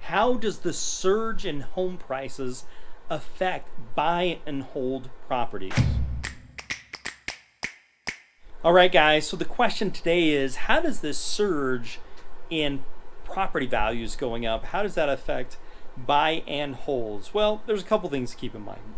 How does the surge in home prices affect buy and hold properties? All right, guys, so the question today is, how does this surge in property values going up, how does that affect buy and holds? Well, there's a couple things to keep in mind.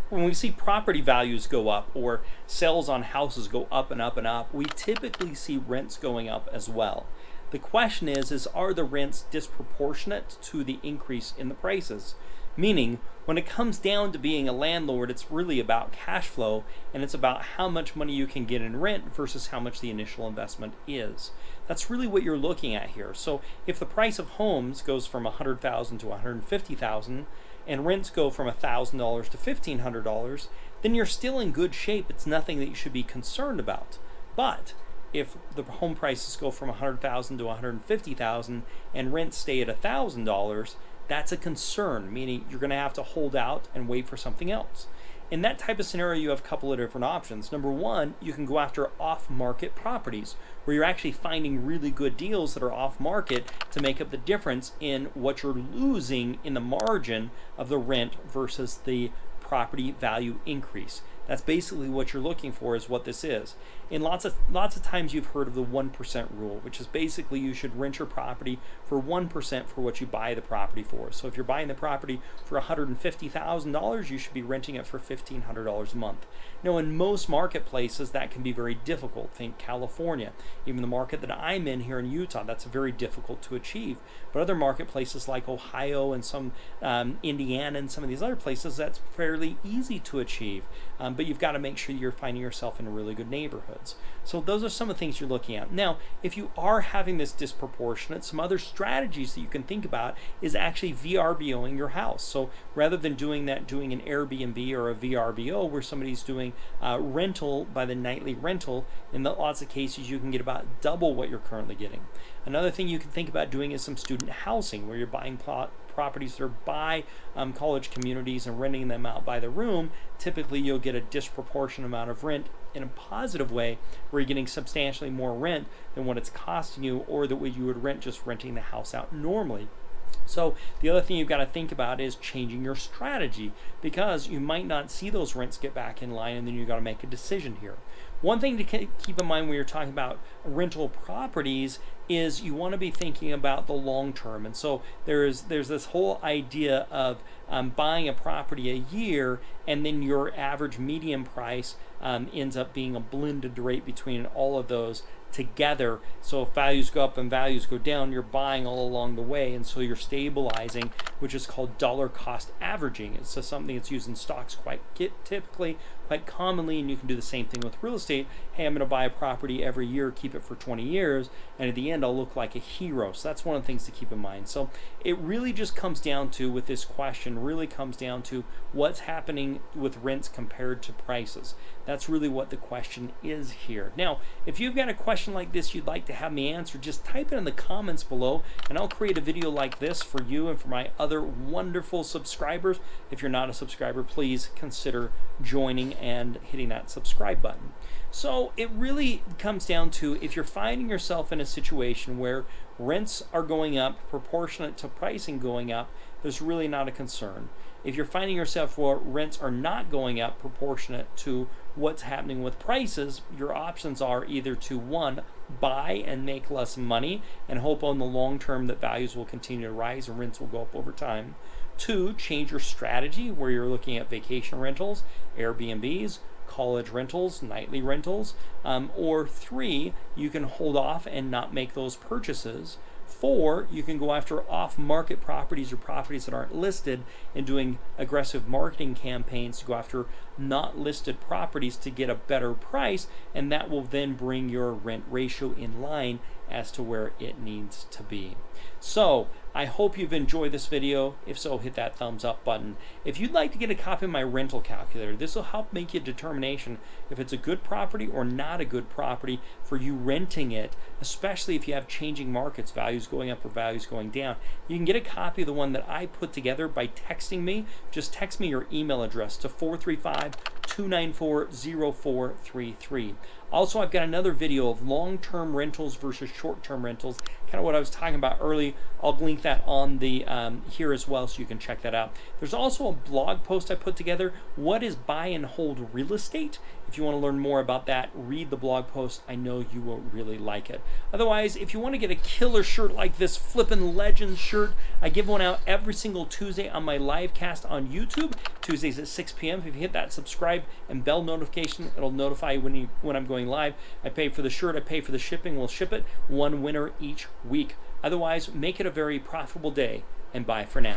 When we see property values go up or sales on houses go up and up and up, we typically see rents going up as well. The question is are the rents disproportionate to the increase in the prices? Meaning, when it comes down to being a landlord, it's really about cash flow, and it's about how much money you can get in rent versus how much the initial investment is. That's really what you're looking at here. So if the price of homes goes from $100,000 to $150,000, and rents go from $1,000 to $1,500, then you're still in good shape. It's nothing that you should be concerned about. But if the home prices go from $100,000 to $150,000 and rents stay at $1,000, that's a concern, meaning you're going to have to hold out and wait for something else. In that type of scenario, you have a couple of different options. Number one, you can go after off-market properties where you're actually finding really good deals that are off-market to make up the difference in what you're losing in the margin of the rent versus the property value increase. That's basically what you're looking for, is what this is. And lots of times you've heard of the 1% rule, which is basically you should rent your property for 1% for what you buy the property for. So if you're buying the property for $150,000, you should be renting it for $1,500 a month. Now, in most marketplaces, that can be very difficult. Think California. Even the market that I'm in here in Utah, that's very difficult to achieve. But other marketplaces like Ohio and some Indiana and some of these other places, that's fairly easy to achieve. But you've got to make sure you're finding yourself in really good neighborhoods. So those are some of the things you're looking at. Now, if you are having this disproportionate, some other strategies that you can think about is actually VRBOing your house. So rather than doing an Airbnb or a VRBO where somebody's doing rental by the nightly rental, in lots of cases you can get about double what you're currently getting. Another thing you can think about doing is some student housing where you're buying properties that are by college communities and renting them out by the room. Typically you'll get a disproportionate amount of rent in a positive way where you're getting substantially more rent than what it's costing you or the way you would rent just renting the house out normally. So the other thing you've got to think about is changing your strategy, because you might not see those rents get back in line, and then you've got to make a decision here. One thing to keep in mind when you're talking about rental properties is you want to be thinking about the long term. And so there's this whole idea of buying a property a year, and then your average median price ends up being a blended rate between all of those together. So if values go up and values go down, you're buying all along the way, and so you're stabilizing, which is called dollar cost averaging. It's just something that's used in stocks quite commonly, and you can do the same thing with real estate. Hey, I'm going to buy a property every year, keep it for 20 years, and at the end I'll look like a hero. So that's one of the things to keep in mind. So it really just comes down to, with this question, really comes down to what's happening with rents compared to prices. That's really what the question is here. Now, if you've got a question like this you'd like to have me answer, just type it in the comments below, and I'll create a video like this for you and for my other wonderful subscribers. If you're not a subscriber, please consider joining and hitting that subscribe button. So it really comes down to, if you're finding yourself in a situation where rents are going up proportionate to pricing going up, there's really not a concern. If you're finding yourself where rents are not going up proportionate to what's happening with prices, your options are either to, one, buy and make less money and hope on the long term that values will continue to rise and rents will go up over time. Two, change your strategy where you're looking at vacation rentals, Airbnbs, college rentals, nightly rentals, or three, you can hold off and not make those purchases. Four, you can go after off-market properties or properties that aren't listed and doing aggressive marketing campaigns to go after not listed properties to get a better price, and that will then bring your rent ratio in line as to where it needs to be. So I hope you've enjoyed this video. If so, hit that thumbs up button. If you'd like to get a copy of my rental calculator, this will help make you a determination if it's a good property or not a good property for you renting it, especially if you have changing markets, values going up or values going down. You can get a copy of the one that I put together by texting me. Just text me your email address to 435 294-0433. Also, I've got another video of long-term rentals versus short-term rentals, kind of what I was talking about early. I'll link that on the here as well, so you can check that out. There's also a blog post I put together, what is buy and hold real estate? If you want to learn more about that, read the blog post. I know you will really like it. Otherwise, if you want to get a killer shirt like this flippin' legend shirt, I give one out every single Tuesday on my live cast on YouTube, Tuesdays at 6 p.m. If you hit that subscribe and bell notification, it'll notify you when I'm going live. I pay for the shirt, I pay for the shipping, we'll ship it, one winner each week. Otherwise, make it a very profitable day, and bye for now.